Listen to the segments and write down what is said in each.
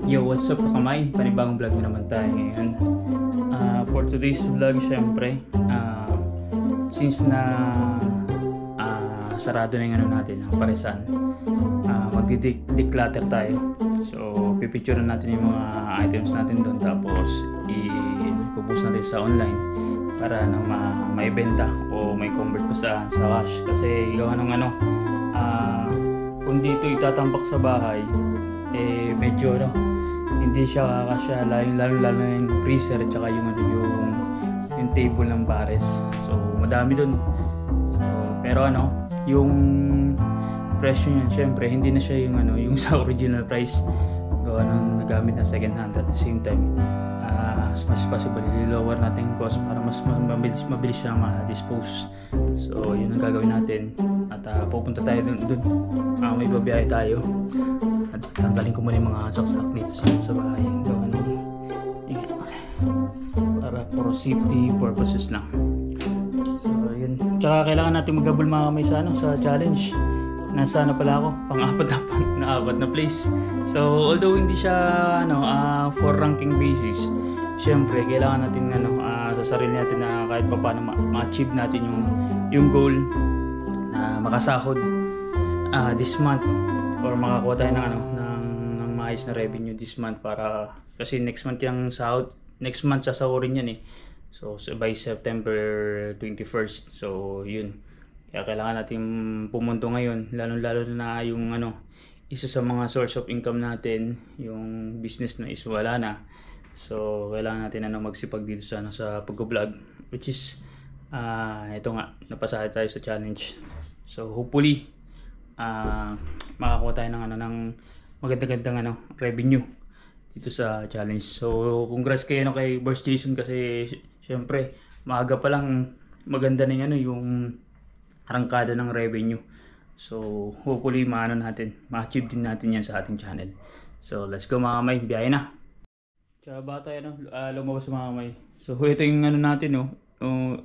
Yo, what's up kamay? Panibagong vlog na naman tayo ngayon. For today's vlog, syempre, since na sarado na yung ano natin, ang Parisan, mag-declutter tayo. So, pipicture natin yung mga items natin doon, tapos i-post natin sa online para na maibenta o may convert pa sa cash. Kasi gawa ng ano, kung dito itatambak sa bahay, medyo hindi siya kakasya, lalo na yung freezer at saka yung table ng bares. So madami dun. So, pero yung presyo niyan syempre hindi na siya yung sa original price, gawa ng nagamit na second hand. At the same time, as much as possible i-lower natin yung cost para mas mabilis siya ma-dispose. So yun ang gagawin natin. At pupunta tayo dun. May babiyahe tayo. At tanggalin ko muna yung mga saksak dito sa bahay. Gawa ng para for safety purposes lang. So yun. Tsaka kailangan natin magabol mga kamay sa challenge. Nasa pala ako, pang-apat na place. So although hindi siya for ranking basis, syempre kailangan natin sa sarili natin na kahit pa paano ma-achieve natin yung goal na makasahod this month, or makakuha tayo ng maayos na revenue this month, para kasi next month yung sahod, next month sasahurin yan so by September 21st. So yun, kaya kailangan natin pumunto ngayon, lalo na yung isa sa mga source of income natin, yung business na is wala na. So kailangan natin magsipag dito sa pag-vlog, which is ito nga, napasahan tayo sa challenge. So hopefully makakuha tayo ng magandang revenue dito sa challenge. So congrats kayo kay Boss Jason, kasi syempre maaga pa lang maganda na yung arangkada ng revenue. So hopefully ma-achieve din natin yan sa ating channel. So let's go mga kamay, biyahe na. Tsaka ba tayo lumabas mga kamay. So ito yung natin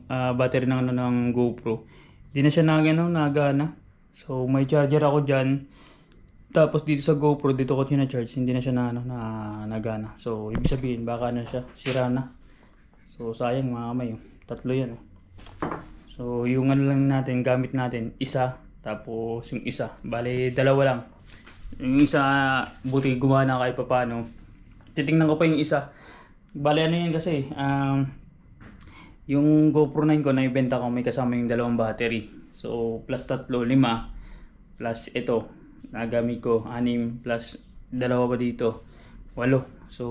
battery ng GoPro. Hindi na siya nagana. So may charger ako dyan. Tapos dito sa GoPro, dito ko charge, hindi na siya nagana. So ibig sabihin baka siya sira na. So sayang mga kamay, tatlo yan. So yung lang natin, gamit natin isa, tapos yung isa, bale dalawa lang. Yung isa buti gumana kahit paano. Titingnan ko pa yung isa. Bale yan kasi yung GoPro 9 ko naibenta ko, may kasama yung dalawang battery. So plus tatlo, 5, plus ito nagamit ko 6, plus dalawa pa dito, 8. So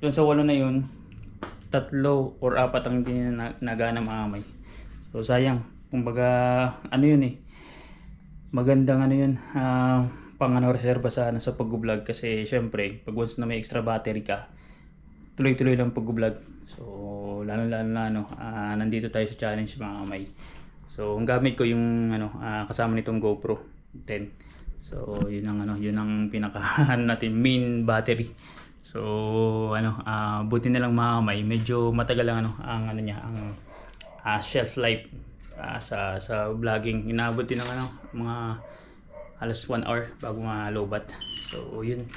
dun sa 8 na yun, 3 or 4 ang hindi na nagana mga kamay. So sayang, kumbaga magandang yun, pang reserva sa pag-vlog, kasi syempre pag once na may extra battery ka, tuloy-tuloy lang pag-vlog. So lalo na nandito tayo sa challenge mga kamay. So ang gamit ko yung kasama nitong GoPro 10. So yun ang pinaka natin main battery. So buti na lang mga kamay, medyo matagal lang ang shelf life sa vlogging. Inaabot din ng mga halos 1 hour bago malobat. So yun,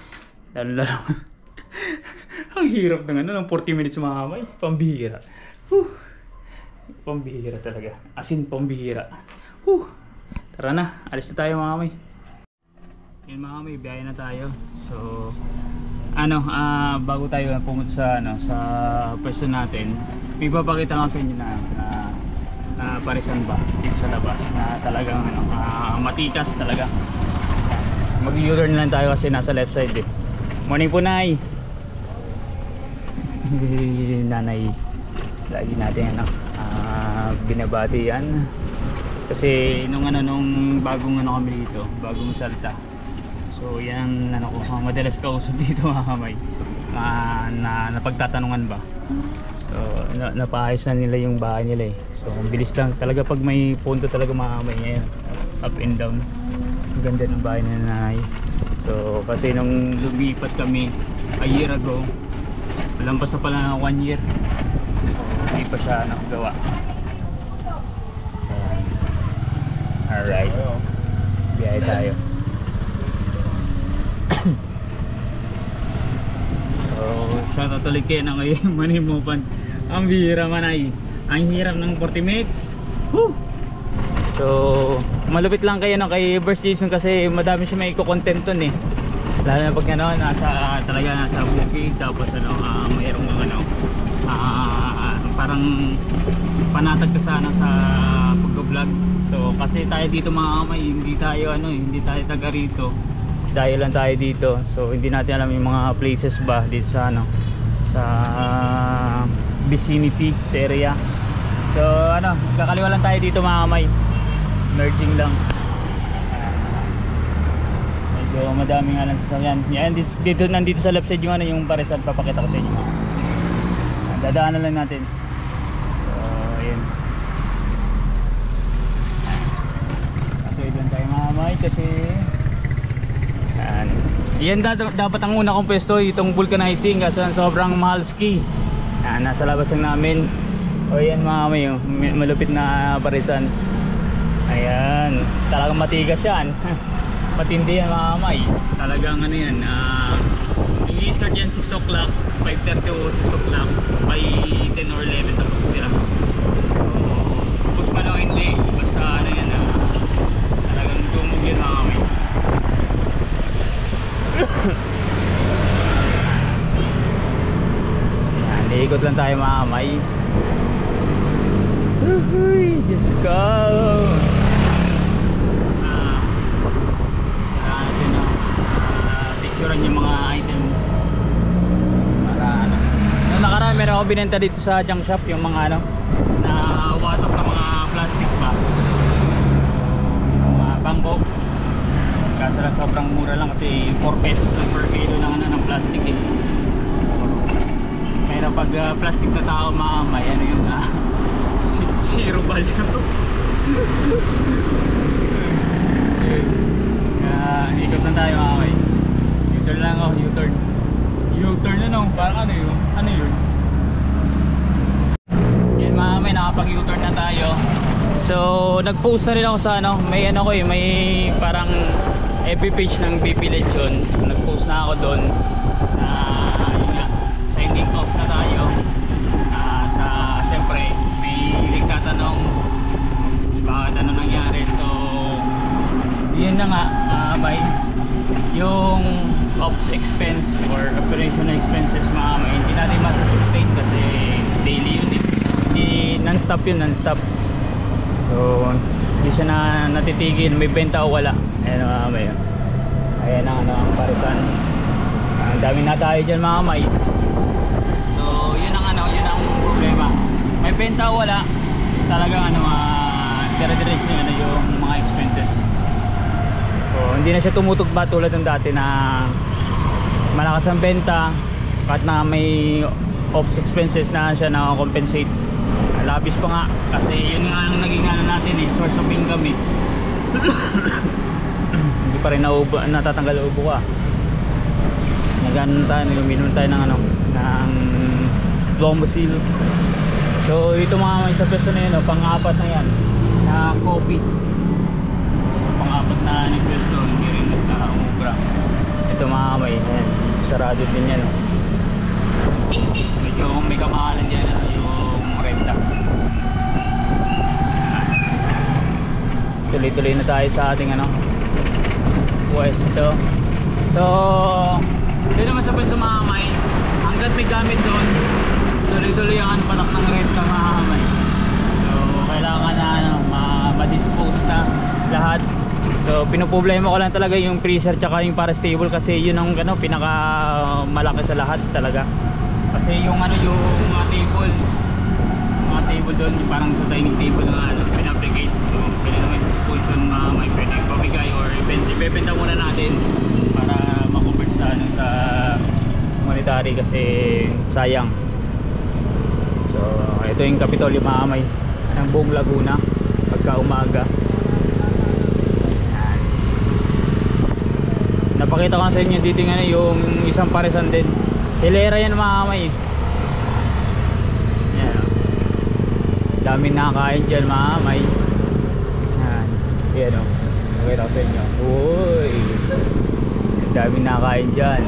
lalo ang hirap ng 40 minutes mga kamay, pambihira. Pambihira talaga, as in pambihira. Tara na, alis na tayo mga kamay. Yun mga kamay, biyahe na tayo. So bago tayo pumunta sa pwesto natin, may papakita ko sa inyo na Parisan ba dito sa labas na talagang matikas talaga. Mag-u-turn lang tayo kasi nasa left side Morning po, Nay. Nanay lagi natin binabati yan, kasi nung bagong kami dito, bagong salta. So yan madalas kausap dito mga kamay, na napagtatanungan ba. So napaayos na nila yung bahay nila So ang bilis lang talaga pag may punto talaga mga kamay ngayon, up and down. Ang ganda ng bahay na nanay. So kasi nung lumipat kami a year ago, lampas na pala ng 1 year. So hindi pa siya nakagawa. Alright, biyahe tayo. shoutout ulit kayo na kayo manimupan. Ang bihira man ay. Ang hirap ng 40 minutes. Woo! So, malupit lang kayo no, kay Burst Jason kasi madami siya may content dun eh. Lalo na pag ano, nasa bukid, tapos ano, mayroong ano, parang panatag ka sana sa pag-vlog. So, kasi tayo dito mga kamay, hindi tayo taga rito. Dahil lang tayo dito. So, hindi natin alam yung mga places ba dito sa ano, sa vicinity, sa area. So ano, kakaliwa lang tayo dito mga kamay. Merging lang. Medyo madami nga lang sasakyan. Yan, dito, nandito sa left side yung ano, yung Parisan, papakita ko sa inyo. Dadaanan lang natin. So, ayun. Atuloy lang tayo mga kamay kasi yan dapat ang una kong pwesto, itong vulcanizing kasi sobrang mahal ski. Nasa labas lang namin. O yan mga kamay, malupit na Parisan. Ayan, talagang matigas yan. Matindi yan mga kamay. Talagang ano yan, i-start yan 6 o'clock, 5:30 o 6 o'clock, by 10 or 11 tapos sila. So, tapos man o hindi, basta ano yan, talagang tumog yan mga kamay. Yan, iikot lang tayo mga kamay. Uy, Diyos ko. Natin picturean yung mga item para ano. Noong nakaraan meron ako binenta dito sa junk shop yung mga ano, na wasak na mga plastic pa, yung mga bangko. Kaso lang sobrang mura lang kasi 4 pesos lang per kilo ng ano, ng plastic eh. Pero pag plastic na tao mamay, ano yung zero value. Ikot lang tayo mga kamay. U-turn lang ako, U-turn. U-turn ano, parang ano yun? Ano yun? Yan mga kamay, nakapag U-turn na tayo. So, nag-post na rin ako sa ano, may ano ko eh, may parang FB page ng BP Lechon. Nag-post na ako doon na yun nga, signing off na tayo. At syempre may nagtatanong bakit ano nangyari. So yun na nga, by yung ops expense or operational expenses mga kamay, hindi natin masusustain kasi daily yun eh. Hindi non-stop yun, non-stop. So hindi siya natitigil, may benta o wala. Ayan mga kamay, ayan ang ano, ang Parisan. Ang dami na tayo dyan mga kamay. So yun ang ano, yun ang problema. May benta o wala, talagang ano, dire-diretso yun ano, yung mga expenses. So hindi na siya tumutugba tulad ng dati na malakas ang benta kahit na may ops expenses na siya na-compensate. Labis pa nga kasi yun nga ang naging ano natin eh, source of income eh. Hindi pa rin natatanggal ubo ka. Nagano tayo, uminom tayo ng ano, ng Lombosil. So ito mga may sa peso na yun, pang-apat na yan na coffee. Pang-apat na nag-peso, hindi rin nagka-umubra. Ito mga kamay, ayan, sarado din yan. Medyo may kamahalan dyan yung renta. Tuloy-tuloy na tayo sa ating ano, pwesto. So ito naman sa pwesto mga kamay, hanggat may gamit doon, tuloy-tuloy ang patak ng renta mga kamay. So kailangan na ano, ma-dispose na lahat. So pinoproblema ko lang talaga yung freezer tsaka yung para stable kasi yun ang ano, pinaka malaki sa lahat talaga. Kasi yung ano, yung mga table doon, yung parang sa dining table na ano, pinabrigate. So pwede naman disposition may pwede pabigay or ibebenta muna natin para ma-convert sa ano, sa monetary kasi sayang. So ito yung Kapitolyo mga kamay ng buong Laguna pagka umaga. Napakita ko sa inyo dito nga yung isang Parisan din. Hilera yan mga kamay. Yan, daming nakakain dyan mga kamay. Yan o, nakita ko sa inyo. Uy, daming nakakain dyan.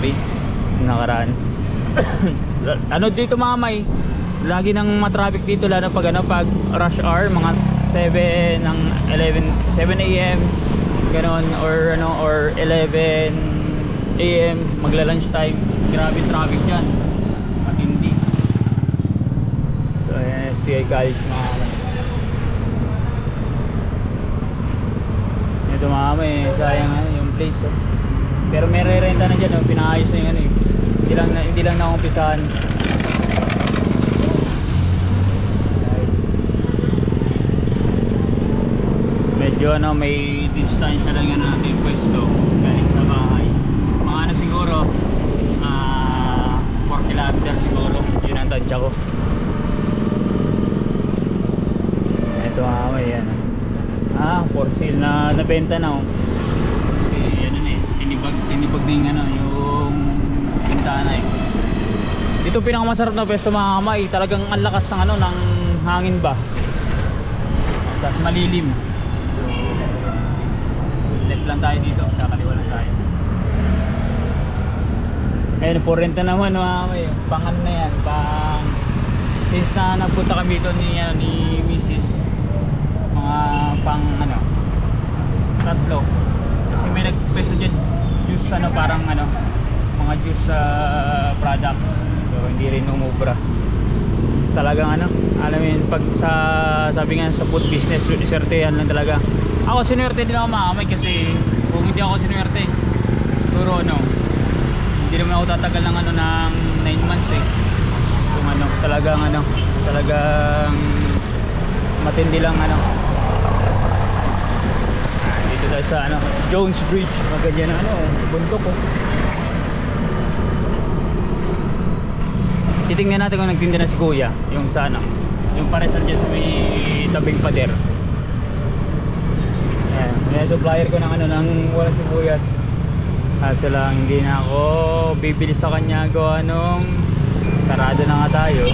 January nakaraan. Ano dito mga may lagi nang matraffic dito lalo pag pag rush hour, mga 7 ng 7 AM ganon, or 11 AM magla lunch time. Grabe traffic dyan, matindi. So ayan, STI College mga may. Ito mga may, sayang yung place pero may re-renta na dyan, pinaayos na yung hindi lang nakumpisahan. Medyo may distansya lang yan natin pwesto galing sa bahay, mga siguro 4 kilometer siguro, yun ang tansya ko. Ito may yan for sale na nabenta na kasi tinibag din yung bintana Dito pinakamasarap na pwesto mga kamay, talagang ang lakas ng ng hangin ba, tapos malilim. Left lang tayo dito, kakaliwa lang tayo. Ayun, for renta naman mga kamay, pang na yan, pang since na nagpunta kami dito ni Mrs. mga pang tatlo, kasi may nagpwesto dyan juice parang mga juice products, so hindi rin umubra talagang alam mo yun, pag sabi nga sa food business, swertehan lang talaga. Ako sinuwerte din ako makamay, kasi kung hindi ako sinuwerte siguro hindi naman ako tatagal ng ng 9 months kung talagang matindi lang dito tayo sa Jones Bridge, maganda na bundok titingnan natin kung nagtinda na si kuya yung sa yung paresan dyan sa may tabing pader. Ayan, may supplier ko ng ng walang sibuyas, kaso lang hindi na ako bibili sa kanya gawa nung sarado na nga tayo.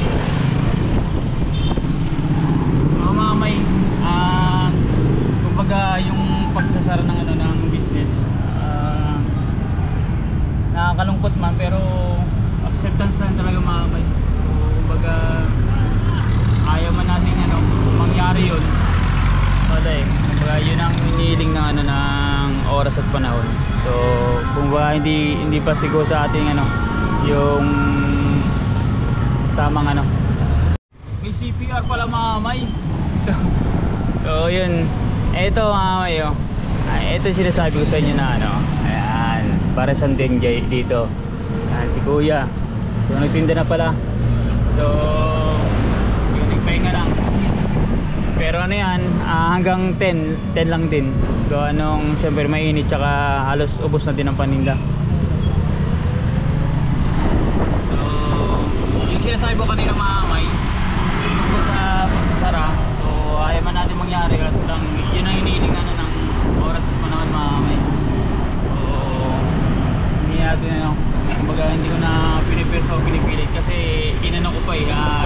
Mga may kumbaga yung pagsasara ng ng business, nakakalungkot man, pero acceptance lang talaga mga may. Kumbaga ayaw man natin mangyari yun, kumbaga yun ang hinihiling ng ng oras at panahon. So kumbaga hindi pa siguro sa ating yung tamang may CPR pala mga may. So yun, eto mga may ito sinasabi ko sa inyo na ayan, para sa din dito. Ayan, si kuya, so nagtinda na pala, so yun, nagpahinga lang, pero yan hanggang 10 lang din gawa nung syempre mainit, tsaka halos ubos na din ang paninda. So yung sinasabi ko kanina mga may tungkol sa pagsasara, so ayaw man natin mangyari, kasi lang yun ang hinihiling ng oras at panahon mga may. So hindi natin kumbaga hindi ko na pinipirsa o pinipilit, kasi ko pa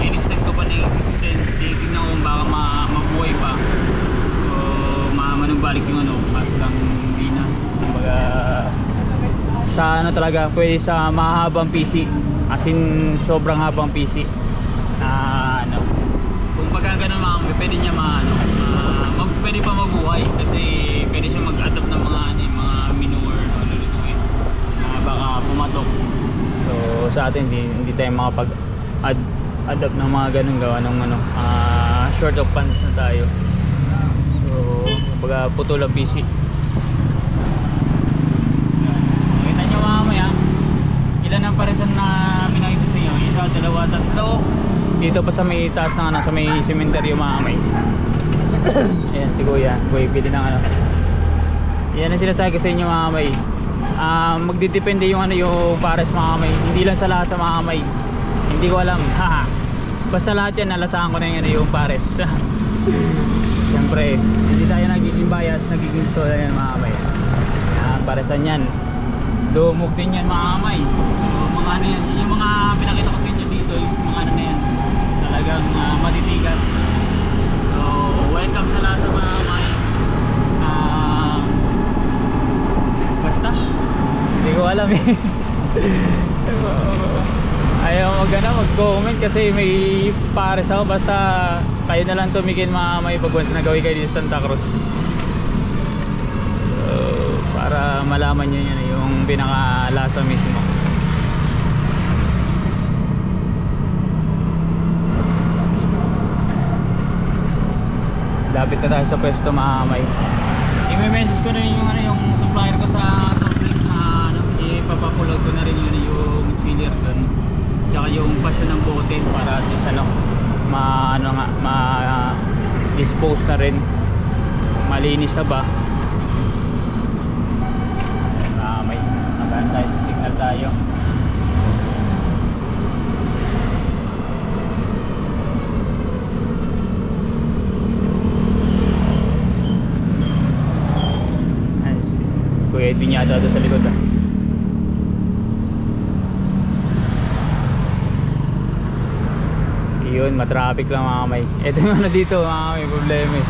in-extend ko pa na yung extend, titignan ko kung baka mabuhay pa o manugbalik yung kaso lang hindi na. Kumbaga sa talaga pwede sa mahabang PC, as in sobrang habang PC kung pagka ganun pwede niya pwede pa mabuhay, kasi pwede siya mag-adapt ng mga manure lulutuin baka pumatok. So sa atin hindi tayo makapag-adapt ng mga ganun gawa ng short of funds na tayo. So kumbaga putol ang PC. Nakita nyo mamaya ilan ang paresan na pinakita sa inyo, isa, dalawa, tatlo dito pa sa may taas ng sa may cementerio mamay. Ayan si kuya bili ng yan ang sinasabi ko sa inyo mamay. Magdidepende yung yung pares mga kamay, hindi lang sa lasa mga kamay, hindi ko alam basta lahat yan nalasahan ko na yung pares. Siyempre hindi tayo nagiging bias, nagiging to yan mga kamay. Paresan yan, lumog din yan mga kamay. So mga yan, yung mga pinakita ko sa inyo dito is mga na yan talagang matitigas. So welcome sa lasa mga kamay. Basta hindi ko alam mag-comment kasi may pares ako. Basta kayo na lang tumikin mga may pag once na gawin kayo dito sa Santa Cruz. So, para malaman nyo yun yung pinakalasa mismo. Lapit na tayo sa pwesto mga may. I-message ko na rin yung, yung supplier ko sa soft drinks na ipapapulog ko na rin yung chiller gun. Tsaka yung passion ng bote para at least dispose na rin. Malinis na ba? May nagaan tayo sa signal tayo. Kuya Edwin yata doon sa likod ah. Yun, matraffic lang mga kamay. Ito yung ano dito mga kamay, problema eh.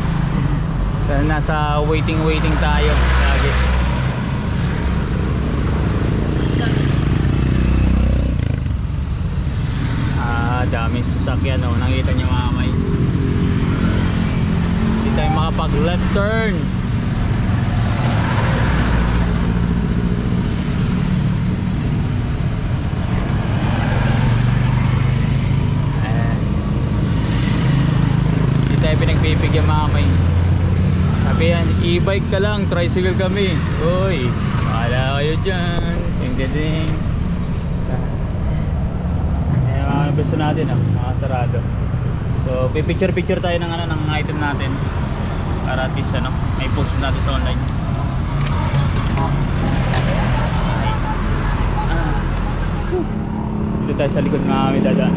So, nasa waiting tayo lagi. Daming sasakyan oh. Nakita nyo mga kamay. Hindi tayo makapag left turn. Pinagbibigyan mamay. Sabi yan, e-bike ka lang, tricycle kami. Uy, wala kayo dyan. Ting-ting-ting. Ayan mga beso natin nakasarado. So pipicture tayo ng, ng item natin para at least may post natin sa online. Dito tayo sa likod mga kami dadaan.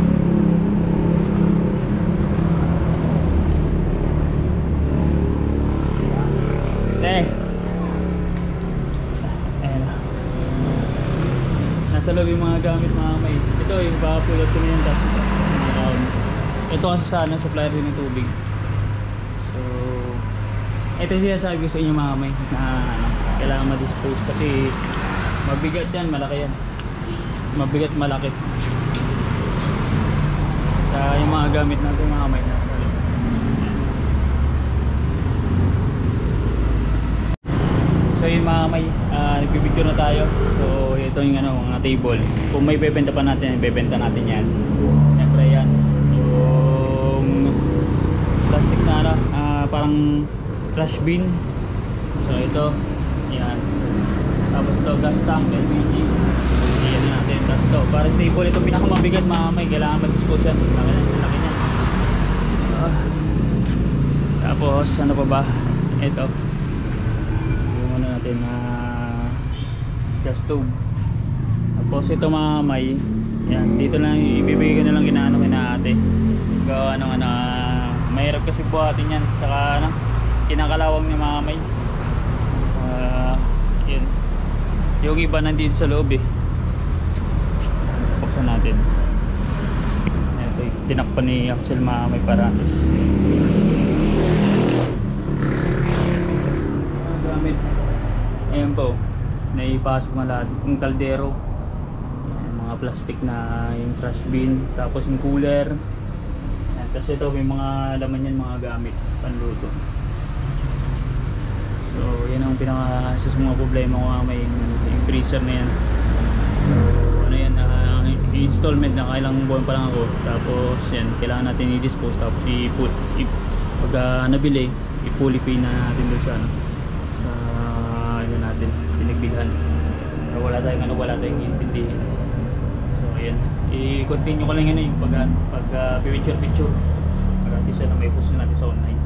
Nasa loob yung mga gamit mga may. Ito yung papulot ko na yan. Ito kasi sa supplier din ng tubig. So ito siya sabi ko sa inyo mga may na kailangan ma-dispose kasi mabigat yan, malaki yan. Mabigat, malaki. Kaya yung mga gamit natin mga may nasa loob. So yun mga may, nagpipicture na tayo. So ito yung mga table. Kung may bebenta pa natin, ibebenta natin yan. Siyempre yan yung plastic na parang trash bin. So ito yan. Tapos ito gas tank, LPG. Yan natin. Tapos ito para stable, ito pinakamabigat mga may. Kailangan mag-dispose yan. Laki niya. Tapos ano pa ba? Ito natin gas stove. Tapos ito mga may yan, dito lang ibibigay ko na lang kina ate. Gawa mahirap kasi buhatin yan. Tsaka kinakalawang ni mga may. Yun. Yung iba nandito sa loob eh. Buksan natin. Ito tinakpan ni Axel mga may paratos. Gamit. Ayan po, naipasok na lahat yung kaldero. Ayan, mga plastic na yung trash bin. Tapos yung cooler. Ayan, tapos ito may mga laman yan, mga gamit panluto. So yan ang pinaka sa mga problema ko may yung freezer na yan. So ano yan, installment na kailang buwan pa lang ako. Tapos yan, kailangan natin i-dispose. Tapos pag nabili, i-fully pay na natin doon sa natin pinagbilhan. So, wala tayong intindihin. So ayan, i-continue ko lang yun yung pag picture para at least may post natin sa online.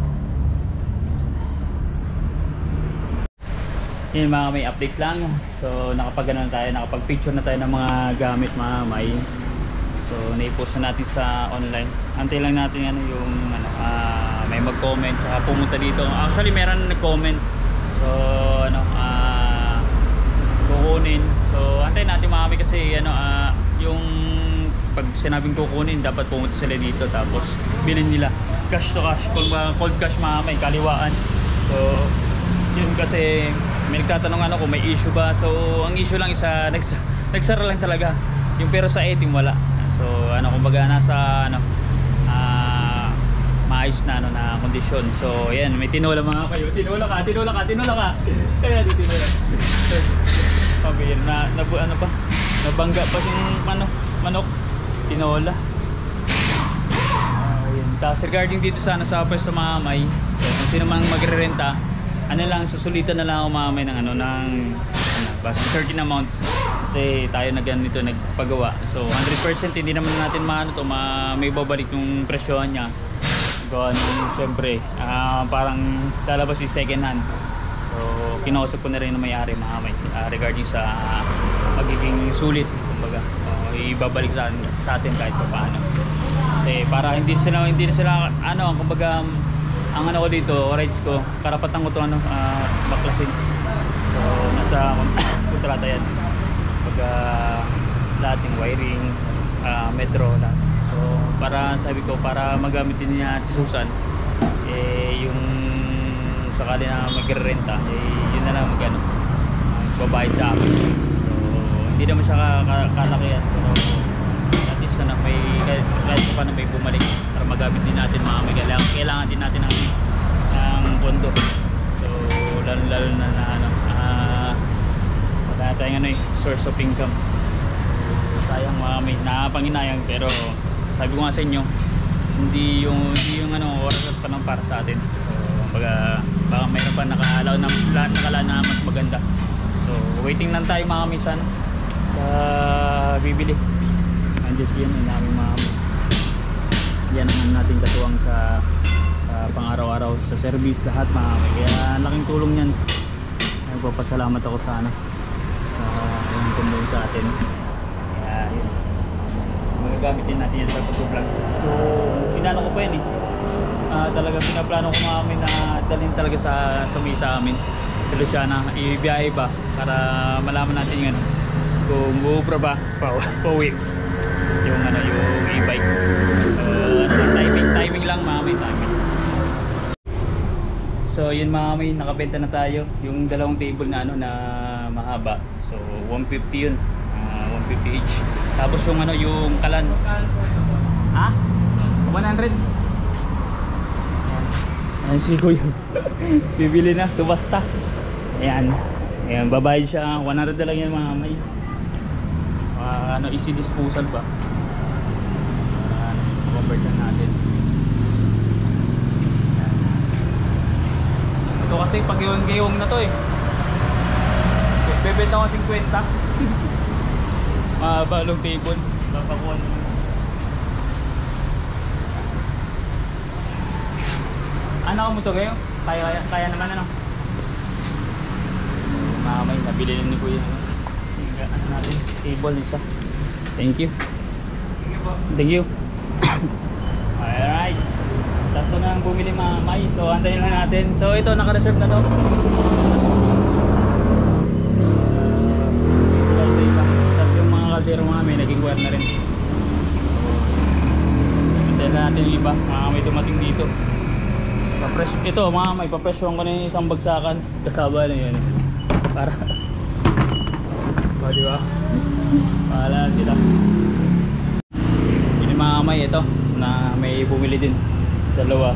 Yan mga may update lang. So nakapag-ano na tayo, nakapag-picture na tayo ng mga gamit mga may. So na-post na natin sa online. Antay lang natin yung may mag-comment saka pumunta dito. Actually meron nag-comment. So kukunin. So antayin natin mga kami kasi yung pag sinabing kukunin dapat pumunta sila dito tapos bilhin nila cash to cash. Kung cold cash mga kami, kaliwaan. So yun kasi may nagtatanong kung may issue ba. So ang issue lang isa nagsara lang talaga yung, pero sa item wala. So So ano, kumbaga nasa ano, maayos na ano na kondisyon. So ayan, may tinola mga kayo. Tinola ka. Kaya di tinola. Pabir na ano pa? Nabangga pa yung ano, manok. Tinola. Ayan. Tapos regarding dito sa ano, sa pwesto mamay. So kung sino man magre-renta, ano lang, susulitan na lang ako mamay ng ano, ng basta certain amount. Kasi tayo nito nagpagawa. So 100% hindi naman natin maano to, may babalik yung presyohan niya. Gawa nung syempre parang lalabas yung second hand. So kinausap ko na rin na may-ari mamay regarding sa magiging sulit, kumbaga ibabalik sa atin kahit pa paano. Kasi para hindi na sila ano, kumbaga ang ano ko dito, rights ko, karapatan ko to ano, baklasin. So nasa kontrata yan. Kumbaga lahat ng wiring, metro lahat. So para sabi ko, para magamit din niya si Susan, yung sakali na magre-renta, yun na lang magbabayad sa akin. So hindi naman siya kalakihan, pero at least na may kahit pa na may bumalik para magamit din natin mga kailangan din natin ng pondo. So lalo na ano, wala tayong ano, source of income. Sayang mga may napanginayang, pero sabi ko nga sa inyo, hindi yung ano, oras at panahon para sa atin. So baka mayroon pa nakala na mas maganda. So waiting lang tayo mga misan sa bibili. Andiyan yan yung namin mga yan ang natin katuwang sa pang-araw-araw sa service lahat mga may. Kaya laking tulong yan. Nagpapasalamat ako sa ano, sa yung tumulong sa atin. Kaya yun, magagamitin natin yan sa pag-vlog. So inano ko pa yan talaga pinaplano ko mga na dalhin talaga sa misa amin sa Luciana, ibiyahe ba para malaman natin yun kung buubra ba pauwi yung ano, yung e-bike. Timing lang mga may, timing. So yun mga may, nakabenta na tayo yung dalawang table na ano na mahaba. So 150 yun, 150 each. Tapos yung ano, yung kalan, 100. Ayan si Kuya. Bibili na, subasta. Ayan, babayad siya, 100 na lang yan mga may. Ano, easy disposal ba? Convert na natin. Ito kasi pag gayong na to bebenta ko 50. Mabalong table. Babakuan. Ano mo to kayo? Kaya naman ano? Mamay, nabili ni Kuya. Ano natin? Table isa. Thank you. Thank you. Alright. Tatlo na ang bumili mamay. So antayin lang natin. So ito, naka-reserve na to. Sa iba. Tapos yung mga kaldero mga may naging wire na rin. Antayin lang natin yung iba. Mga may dumating dito. Ito mga may papresyohan ko na yung isang bagsakan. Kasaba na yun. Para di ba? Wala sila. Yung mga may ito na may bumili din. Dalawa.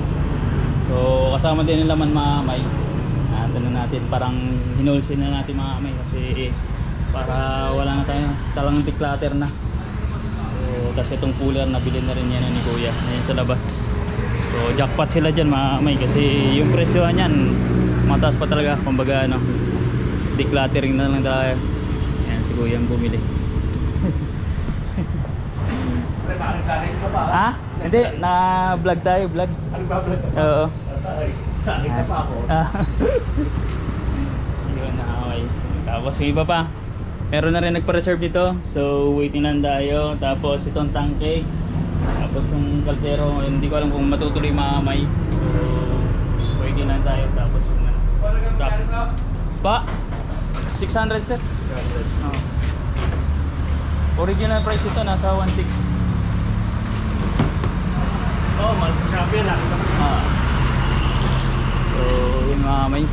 So kasama din yung laman mga may. Natin na natin, parang hinulsin na natin mga may kasi para wala na tayo, talang declutter na. So kasi itong cooler nabili na rin yan ni Kuya ngayon sa labas. So jackpot sila dyan mga may kasi yung presyohan yan mataas pa talaga. Kumbaga ano, decluttering na lang tayo. Ayan si Kuya ang bumili. Hindi, na-vlog tayo, vlog. Ano ba vlog? Oo. Nakita pa ako. Yun na, okay. Tapos yung iba pa, meron na rin nagpa-reserve dito. So waiting lang tayo. Tapos itong tangke. Tapos yung kaldero, hindi ko alam kung matutuloy mamay. So waiting lang tayo. Tapos yung pa 600 sir. 600. Original price ito nasa 1.6. Oh, mahal sa Shopee lang. So, yun mga may.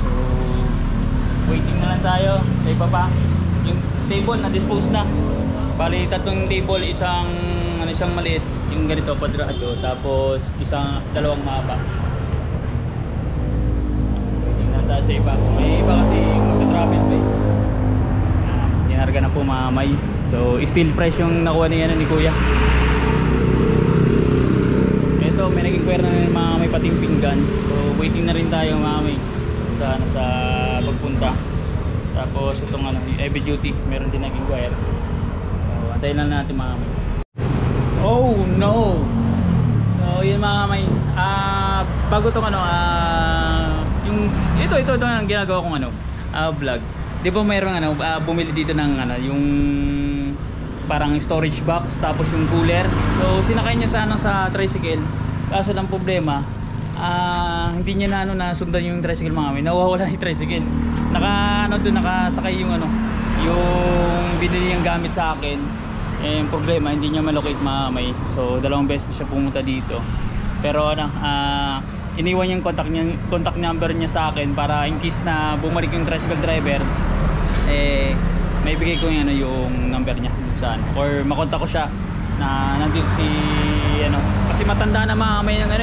So, waiting na lang tayo. Sa iba pa. yung table na dispose na. Bali tatlong table, isang maliit, yung ganito kwadrado, tapos dalawang mahaba. Tingnan tayo sa iba. May iba kasi magta-travel pa eh. Dinarga na po mamay. So still fresh yung nakuha niya ni Kuya. Ito may nag-inquire na may pating pinggan. So waiting na rin tayo mamay sa pagpunta. Tapos itong yung heavy duty, meron din nag-inquire. So antayin lang natin mamay. Oh no! So yun mamay. Bago itong yung ito ang ginagawa kong vlog. Di ba mayroong bumili dito ng yung parang storage box tapos yung cooler. So sinakay niya sa tricycle. Kaso lang problema, hindi niya nasundan yung tricycle mga. Nawawala yung tricycle. Nakasakay yung yung binili niyang gamit sa akin. Yung problema, hindi niya malocate mamay. So dalawang beses siya pumunta dito. Pero iniwan yung contact number niya sa akin para in case na bumalik yung tricycle driver, may bigay ko yung number niya saan, or makontak ko siya na nandito si kasi matanda na may yung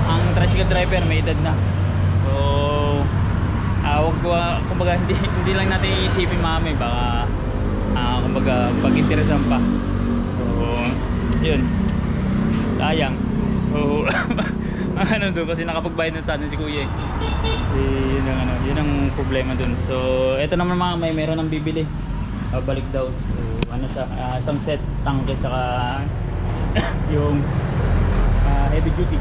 ang tricycle driver may edad na. So kumbaga hindi lang natin iisipin mamay, baka kumbaga pag-interesan pa. So yun, sayang. So doon kasi nakapagbayad na sa atin si Kuya yun ang problema dun. So eto naman may meron ng bibili, balik daw. So siya, isang set tangke tsaka yung heavy duty.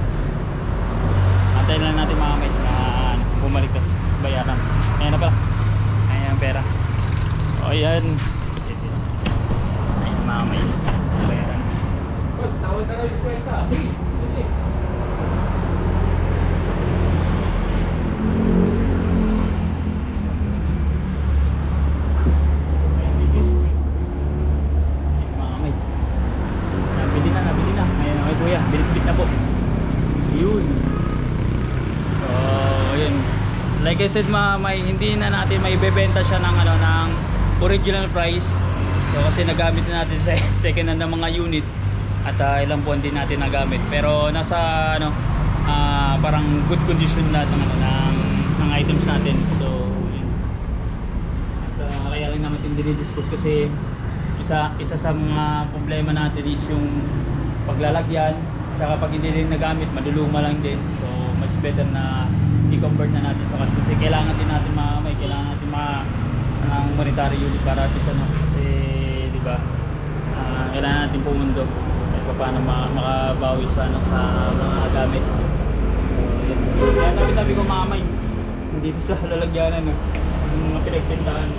Antayin lang natin may bumalik tas bayaran. Ayan na pala, ayan ang pera. O ayan may bayaran. Tawag na raw yung kwenta. Sige. Bilit-bilit na po. Yun. So, yun. Like I said, hindi na natin maibebenta siya ng ng original price. So, kasi nagamit na natin sa second hand ng mga unit at ilang buwan din natin nagamit. Pero nasa parang good condition lahat ng items natin. So, yun. At kaya rin naman dinidiscuss kasi isa sa mga problema natin is yung paglalagyan. Tsaka pag hindi rin nagamit, maduluma lang din. So much better na i-convert na natin sa cash. Kasi kailangan din natin kailangan natin ng monetary unit para ito siya kasi di ba kailangan natin pumundo kahit pa paano makabawi sa mga gamit. So kaya tabi-tabi ko mamay dito sa lalagyanan yung mga pinagpintahan.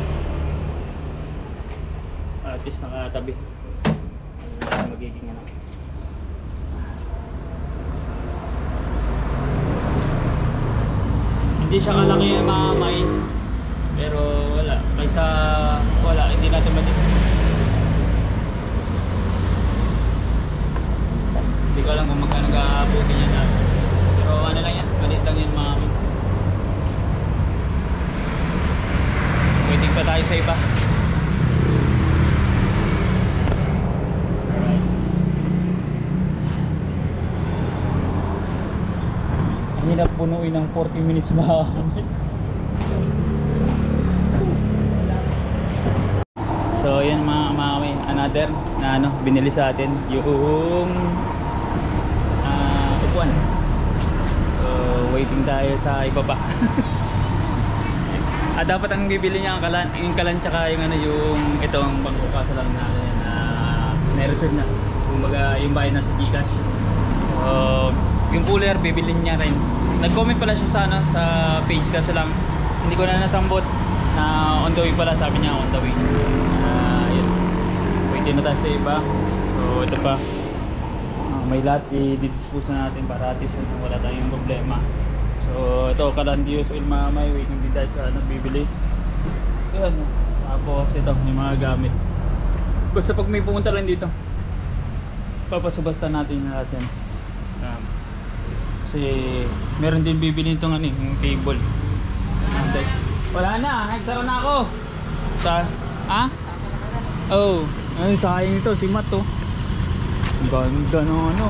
At least nakatabi magiging hindi siya kalaki yung mamay, pero wala, kaysa wala, hindi natin ma-discuss. Hindi ko alam kung magkano nag-aabuti niya na, pero lang yan, malit lang yan mamay. Waiting pa tayo sa iba. Hirap punuin ng 40 minutes ba? So yun mga another na binili sa atin yung upuan. So waiting tayo sa ibaba. Dapat ang bibili niya yung kalan tsaka yung itong bangko lang na na-reserve na. Kumbaga yung bayad na sa Gcash. So yung cooler bibilin niya rin. Nag-comment pala siya sa page, kasi lang hindi ko na nasambot na on the way pala, sabi niya on the way. Yun. Waiting na tayo sa iba. So ito pa. May lahat i-dispose na natin para at least wala tayong problema. So ito Calandios oil mamay, waiting din tayo sa bibili. Yun. Tapos ito yung mga gamit. Basta pag may pumunta lang dito, papasubasta natin lahat yan. Kasi meron din bibili itong yung table. Wala na, nagsara na ako. Ah? Oh, ayun sayang ito si Matt oh. Ang ganda ng ano.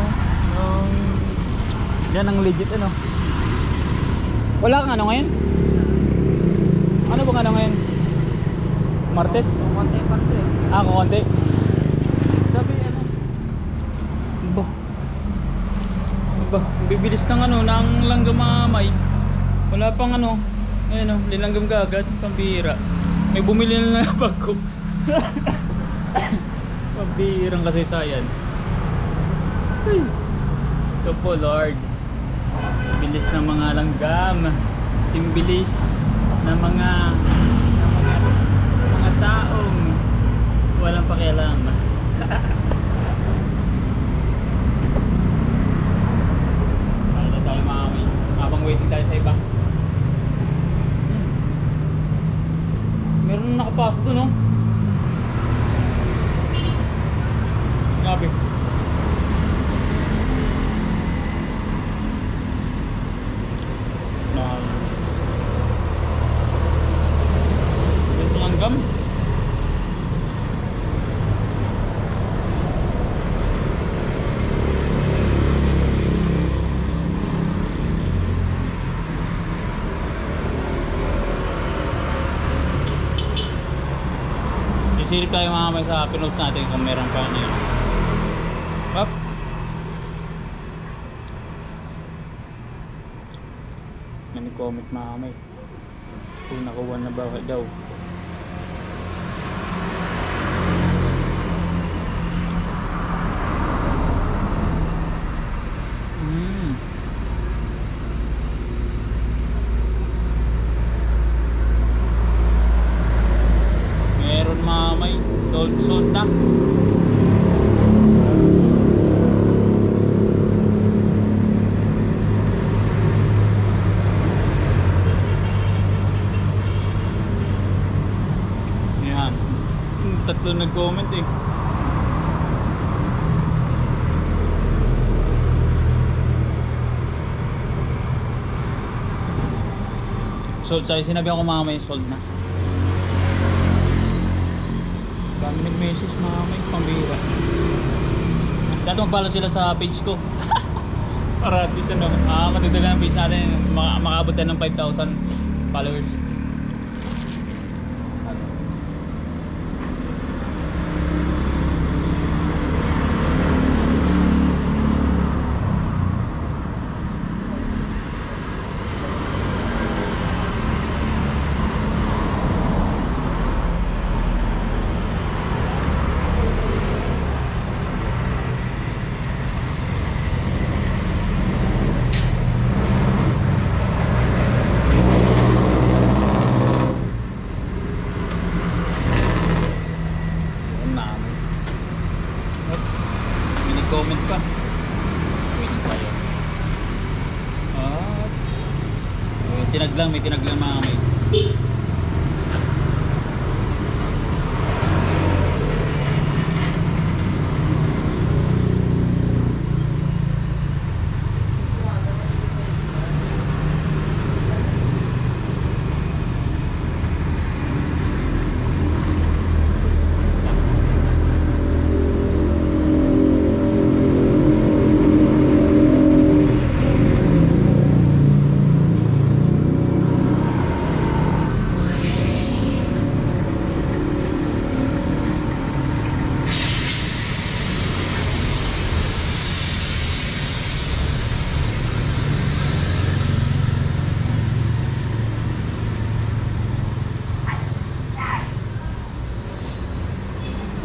Yan ang legit ano. Wala kang ano ngayon? Ano bang ano ngayon? Martes? Konti parte. Ah, konti. Sabi ano? Ba, bibilis ng ano, ng langgam mamay. Wala pang ano. Ayun oh, linanggam ka agad, pambira. May bumili na ng bag ko. Pambirang kasaysayan. Ay. Ito po Lord. Bilis ng mga langgam. Timbilis ng mga taong walang pakialam. Kaya na tayo mami. Habang waiting tayo sa iba. Meron na nakapasok doon oh. Grabe. Ito langgam. Isilip tayo mamay sa pinost natin kung meron pa ano yun. Pop. Nani-comment mamay kung nakuha na ba daw. Meron mamay. Sold na. Yan. Tatlo nag-comment eh. Sold sa'yo. Sinabi ako mamay sold na. Dami nag-message mamay. Pambira. Dato mag-follow sila sa page ko. Para at least ano, matagdagan ang page natin. Makaabot tayo ng 5,000 followers. Comment pa. Waiting tayo. At may tinaglang mga may.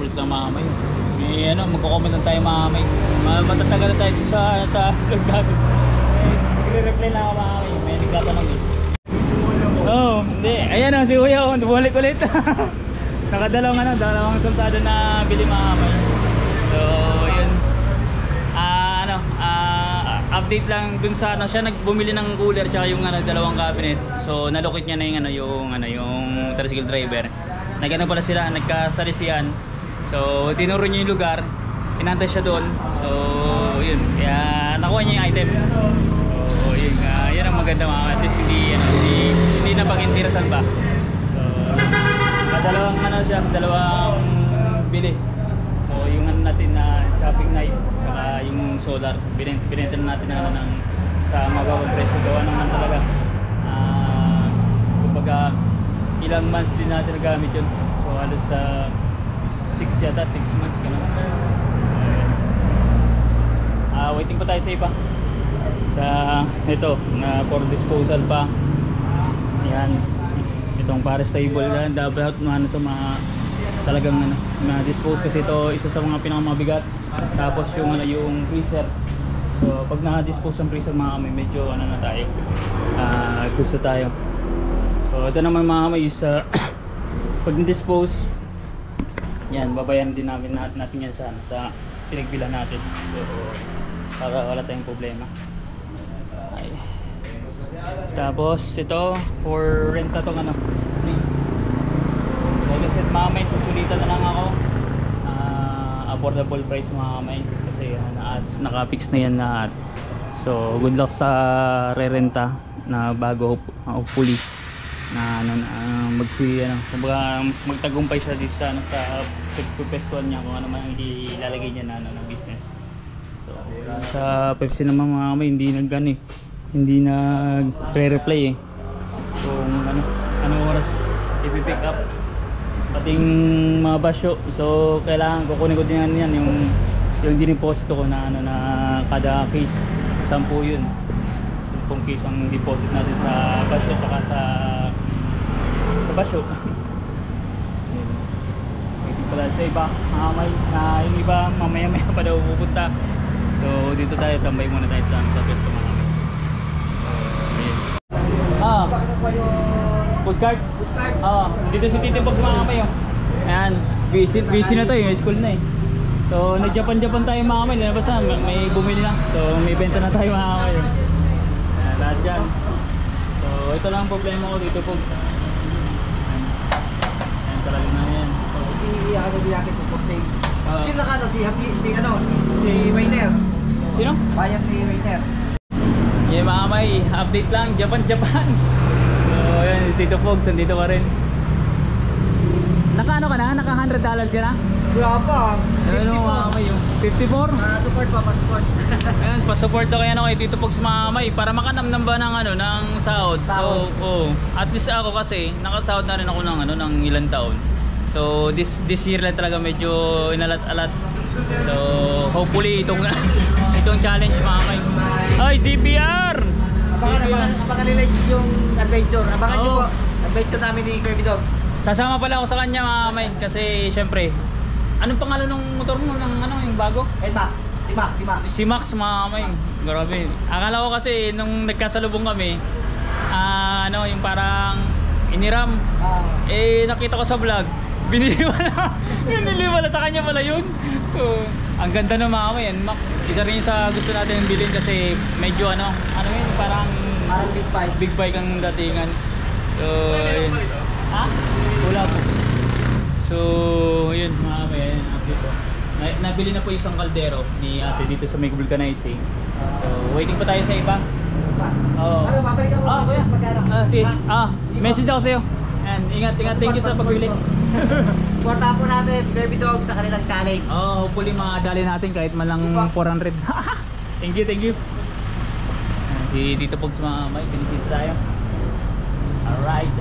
Ulit na mamay. May ano, magko-comment lang tayo mamay. Matatagal na tayo sa vlog natin. Nagre-reply na ako mamay. May nagtatanong eh. Oh, hindi. Ayan o, si Kuya o. Bumalik ulit. Dalawang sultado na bili mamay. So, yun. Update lang dun sa ano, siya nagbumili ng cooler tsaka yung dalawang cabinet. So, nalukit niya na yung tricycle driver. Nagano pala sila, nagkasalisian. So, tinuro niya yung lugar, inantay siya doon. So, yun. Kaya nakuha niya yung item. So, yun. Yan ang maganda mga. At least hindi na pag-intirasan ba. So, dalawang ano siya, dalawang bili. So yung ano natin na chopping knife saka yung solar, binenta na natin ng, sa mababang presyo. Gawa naman talaga kumbaga ilang months din natin nagamit yun. So halos sa 6 yata, 6 months ganun. Waiting pa tayo sa iba. Sa ito na for disposal pa. Yan. Itong para stable yan, dapat ano to talagang ano, na-dispose kasi ito isa sa mga pinakamabigat. Tapos yung ano, yung freezer. So pag na-dispose ang freezer mga kami, medyo ano na tayo. Gusto tayo. So ito naman mga kami is pag na-dispose yan, babayaran din natin yan sa ano, sa pinagbilan natin. So para wala tayong problema. Ay. Tapos ito for renta tong ano, please. Like I said, mamay susulitan na lang ako. Affordable price mga kamay kasi naka-fix na yan lahat. So good luck sa re-renta na bago hopefully na ano kumbaga magtagumpay siya dito sa ano sa pagpestuan niya kung ano man ang ilalagay niya na ano ng business. So sa Pepsi naman mga kamay hindi nag-reply eh. Kung ano oras i-pick up pating mga basyo. So kailangan kukunin ko din yan yung dineposito ko na ano na kada case 10 yun. 10 case ang deposit natin sa basyo at sa basyo. Waiting pala sa iba mamay na yung iba mamaya pa daw pupunta. So dito tayo, tambay muna tayo sa pwesto mga kami. Food cart? Dito si Tito Box mga kamay. Ayan, busy na to yung school na eh. So nag-Japan tayo mga kamay, basta may bumili na. So may benta na tayo mga kamay. Ayan, lahat dyan. So ito lang ang problema ko Tito Box. Ayan talaga na yan. Iiyakit mo for sale. Sino nakano? Si Rainer. Sino? Bayan si Rainer. Yeah mga kamay, update lang, Japan. So ayan, Tito Fogs, nandito ka rin. Naka naka $100 ka na? Wala pa. Ano mga kamay yung 54? Support pa, pa-support. Ayan, pa-support daw kayo kay Tito Fogs mga kamay para makanamnam ba ng ano, ng sahod. So, at least ako kasi nakasahod na rin ako ng ilang taon. So this year lang talaga medyo inalat-alat. So hopefully itong challenge mga kamay. Ay, CPR! Abangan nila yung adventure. Abangan nyo po. Adventure namin ni Kirby Dogs. Sasama pala ako sa kanya mga kamay kasi syempre anong pangalan ng motor mo yung bago? Max. Si Max mga kamay. Grabe. Akala ko kasi nung nagkasalubong kami yung parang iniram. Nakita ko sa vlog. Binili wala sa kanya pala yun. Ang ganda ng mga kamay yan, Max. Isa rin sa gusto natin bilhin kasi medyo parang big bike ang datingan. So yun. Ha? Wala po. So yun mga kamay, update po. Nabili na po isang kaldero ni ate dito sa May Vulcanizing. So waiting pa tayo sa iba. Ano, babalik ako. Kuya. Message ako sa'yo. And ingat, thank you sa pagbili. Supportahan po natin si Kirby Dogs sa kanilang challenge. Hopefully madali natin kahit man lang 400. Thank you. Si Tito Pogs mga kamay, pinisita tayo. Alright.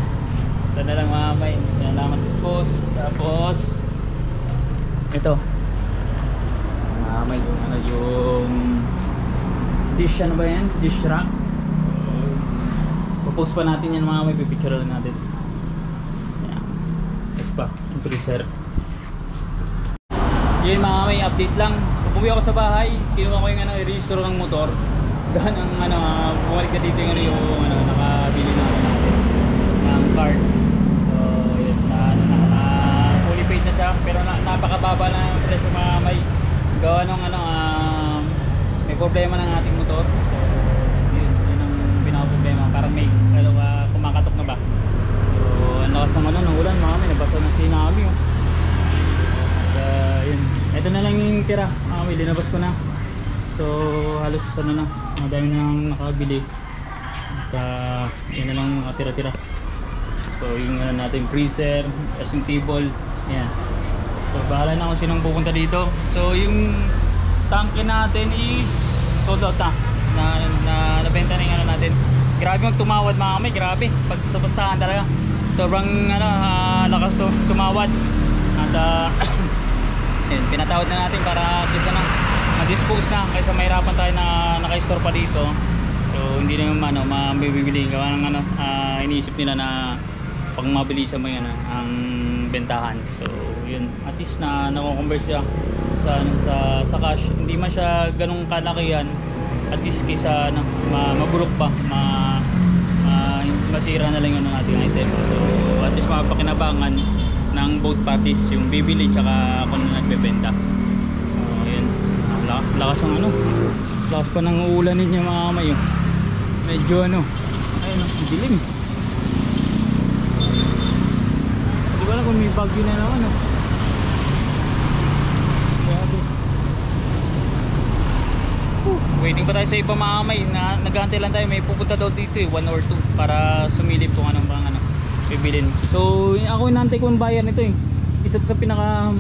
Ito na lang mga kamay. Yan lang mag-dispose. Tapos ito mga kamay, yung dish, ano ba yan? Dish rack. Popost pa natin yan mga kamay, pipicture lang natin. Yung freezer. Yun mga kamay, update lang. Umuwi ako sa bahay, kinuha ko yung i-restore ng motor. Gahan ang bumalik na dito yung nakabili natin ng card. So yun, fully paid na siya, pero napakababa na ang presyo mga kamay. Gawa nung may problema ng ating motor. So yun ang pinaka-problema, parang may kumakatok na ba. Ang lakas ng ulan mga kami, nabasa na si Nami yun. Ito na lang yung tira mga kami, linabas ko na. So halos madami nang nakabili at yun na lang tira-tira. So So yung ano natin, freezer, yung table, yan. So bahala na kung sinong pupunta dito. So yung tanke natin is sold out na nabenta na yung ano natin. Grabe yung tumawad mga kamay, grabe. Pag sa bastahan talaga, sobrang ano, lakas to tumawad. At yun, pinatawad na natin para dito na ma-dispose na kaysa mahirapan tayo na naka-store pa dito. So hindi na yung ano, mabibili. Gawa ng ano, iniisip nila na pag mabilisan mo yan ang bentahan. So yun, at least na nako-convert siya sa ano, sa cash. Hindi man siya ganung kalakihan, at least kaysa ano, mabulok pa, masira na lang yung ating item. So at least mapakinabangan ng both parties, yung bibili tsaka ako na nagbebenta. So yun, lakas ng ano, lakas pa ng uulan ninyo mga kamay. Medyo ano, ayun, dilim. Di ba lang kung may bagyo na naman, no? Waiting pa tayo sa iba mga kamay. Naghahantay lang tayo, may pupunta daw dito 1 or 2 para sumilip kung anong bang ano bibilin. So ako inantay ko yung buyer nito isa sa pinaka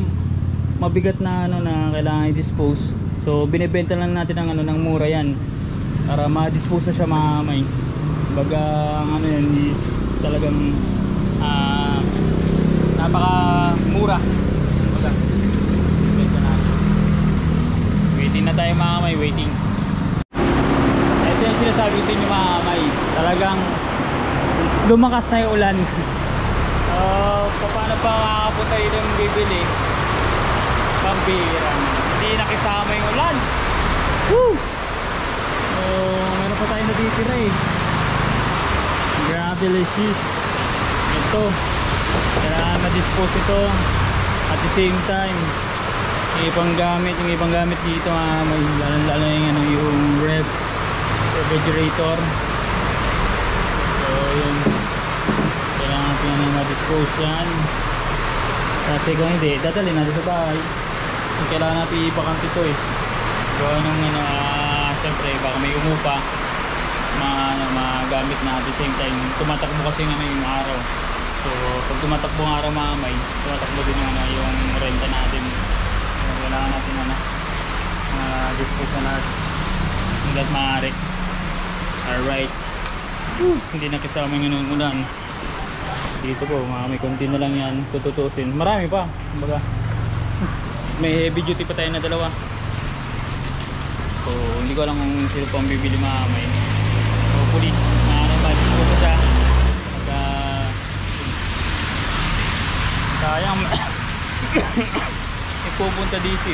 mabigat na ano na kailangan i-dispose. So binebenta lang natin ng ano ng mura yan para ma-dispose na siya mga kamay. Baga ang ano yan is talagang napaka mura. Baga benta natin. Waiting na tayo mga kamay, waiting. Ito yung sinasabi ko inyo mga kamay, talagang lumakas na yung ulan. Paano pa makakapunta yun yung bibili? Pambira, hindi nakisama yung ulan. Woo! So meron pa tayo natitira grabe delicious. Ito kailangan na-dispose ito at the same time yung ibang gamit dito may lalo yung ano, yung refrigerator. So yun, kailangan natin na ma-dispose yan kasi kung hindi dadalhin natin sa bahay. Kailangan natin ipakant ito so anong ano, syempre baka may umupa magamit na at the same time tumatakbo kasi nga yung araw. So pag tumatakbo ang araw mamay, tumatakbo din yung, yung renta natin. So, kailangan natin dispose na natin hanggat maaari. Alright, hindi na kasama yung ulan dito po mga may konti na lang yan tututusin. Marami pa baga. May heavy duty pa tayo na dalawa. So hindi ko alam kung sino pa ang bibili mga may hopefully dispose siya. Sayang ipupunta dito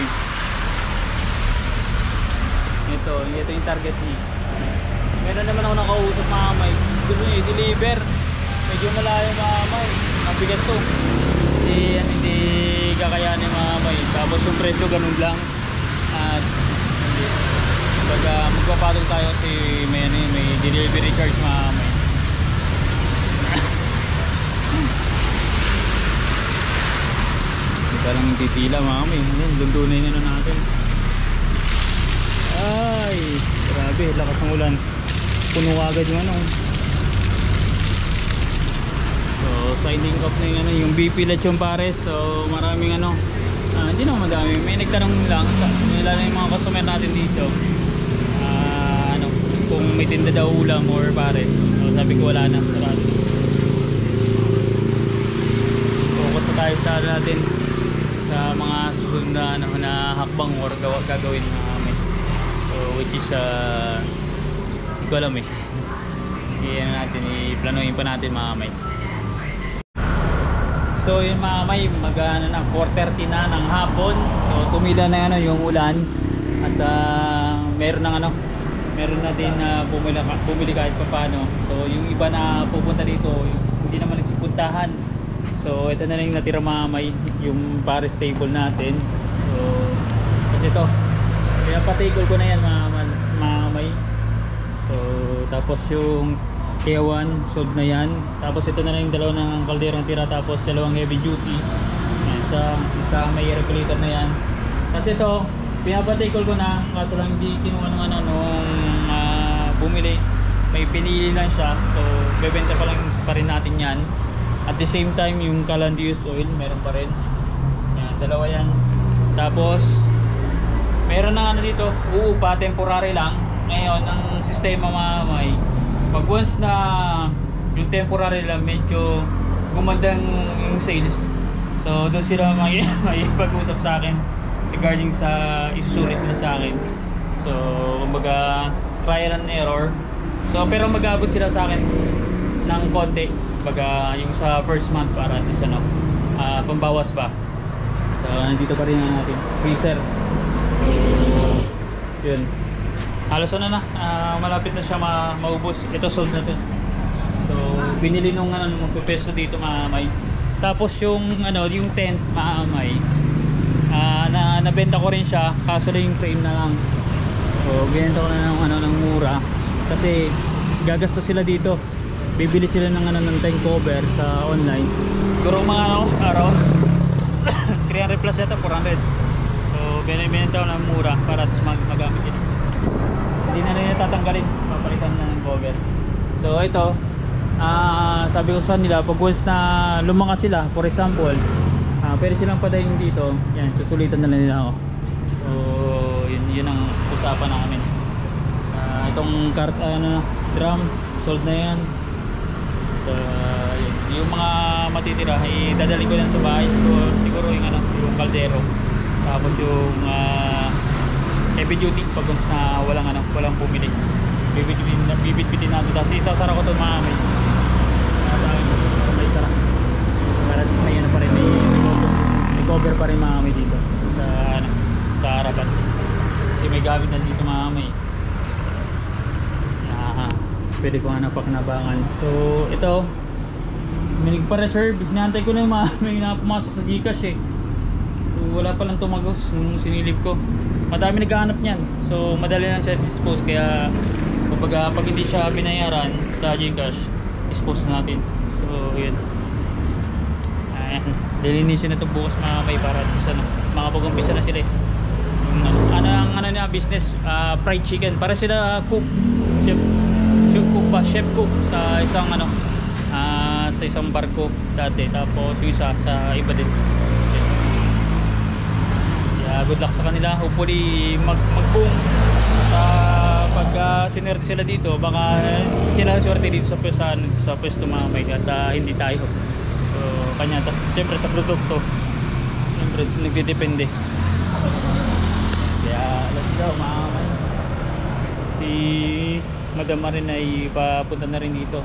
ito yung target niya. Meron naman ako nakausap mga may gusto niya i-deliver medyo malayo mga may, mabigat to hindi kakayanin mga may, tapos yung presyo ganun lang at baga magpapatong tayo kasi may delivery charge mga may. Parang titila mga kami. Lundunin na natin. Ay, grabe, lakas ng ulan. Puno agad yung ano. So, siding up na yung ano, yung BP Lechon Pares. So, maraming ano, hindi naman madami. May nagtanong lang, lalo yung mga customer natin dito. Ano, kung may tinda daw ulam or pares. So, sabi ko wala na. Sarado. Focus na tayo sa natin. Sa mga susunod na, ano, na hakbang or gagawin namin. So which is hindi ko alam Iyan natin, i-planuhin pa natin mga kamay. So yun mga kamay, mag-ano na 4:30 na ng hapon. So tumila na ano yung ulan at meron na din bumili kahit pa paano. So yung iba na pupunta dito hindi naman nagsipuntahan. So ito na lang yung natira mga kamay, yung pares table natin. So kasi ito pinapatikol ko na yan mga kamay. So tapos yung K1 sold na yan. Tapos ito na lang yung dalawa ng kalderang tira, tapos dalawang heavy duty. Isa may regulator na yan. Kasi ito pinapatikol ko na, kaso lang hindi kinuha ng ano nung bumili. May pinili lang siya. So bebenta pa rin natin yan. At the same time, yung Calandius oil, meron pa rin. Yan, dalawa yan. Tapos, meron na ano dito, uupa, temporary lang. Ngayon, ang sistema mamay, pag once na yung temporary lang, medyo gumandang yung sales. So, doon sila may pag-usap sa akin regarding sa isusulit nila sa akin. So, kumbaga, trial and error. So, pero mag-aabot sila sa akin ng konti. Kumbaga, yung sa first month para at least ano, pambawas ba. So, nandito pa rin ang ating freezer. Yun. Halos ano na, malapit na siya maubos. Ito sold na to. So, binili nung ano, magpepesto dito mamay. Tapos yung ano, yung tent mamay, nabenta ko rin siya, kaso lang yung frame na lang. So, binenta ko na ng ano, ng mura kasi gagastos sila dito. Bibili sila ng ano, ng tent cover sa online. Siguro mga ano, araw 300 plus yata, 400. So, binenta ko ng mura para magamit yun. Hindi na rin tatanggalin, papalitan na ng cover. So ito, sabi ko sa nila, pag once na lumanga sila, for example, pwede silang padayin dito, yan, susulitan na lang nila ako. So yun ang usapan namin. Itong drum, sold na yan. So, yung mga matitira, idadali ko lang sa bahay, siguro yung, ano, yung kaldero. Tapos yung heavy duty pag once na walang pumili, bibit-bitin natin. Tapos isasara ko ito mga may sara para may ano pa rin, may cover pa rin mga may dito sa ano, sa harapan kasi may gamit na dito mga may pwede ko nga napakinabangan. So ito, may nagpa-reserve, hinahantay ko na yung mga may pumasok sa Gcash eh. So, wala pa lang tumagos nung sinilip ko. Madami naghahanap niyan. So madali lang siya dispose, kaya kumbaga pag hindi siya binayaran sa Gcash, dispose na natin. So yun. Ayan. Lilinisin na ito bukas mga may para sa makapag-umpisa na sila eh. Ano na business, fried chicken. Para sila cook. Chef cook sa isang ano, sa isang barko dati. Tapos yung isa sa iba din. Good luck sa kanila, hopefully mag-boom. Pag sinerte sila dito, baka sila swerte dito sa pwesto mamay at hindi tayo. So kanya, tas siyempre sa produkto siyempre nagdidepende. Kaya alam daw mamay, si Madam Marin ay papunta na rin dito.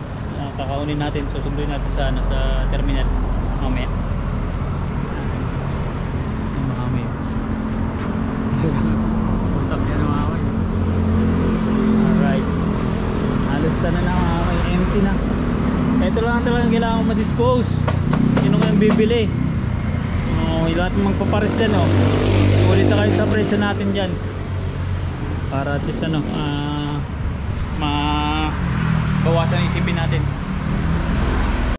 Kakaunin natin, susunduin natin sa, ano, sa terminal mamaya. Alright, halos sana na may empty na. Ito lang talagang kailangan ma-dispose. Yun ang bibili. Lahat magpapares dyan, ulit na kayo sa presyo natin dyan para at least ano, bawasan isipin natin.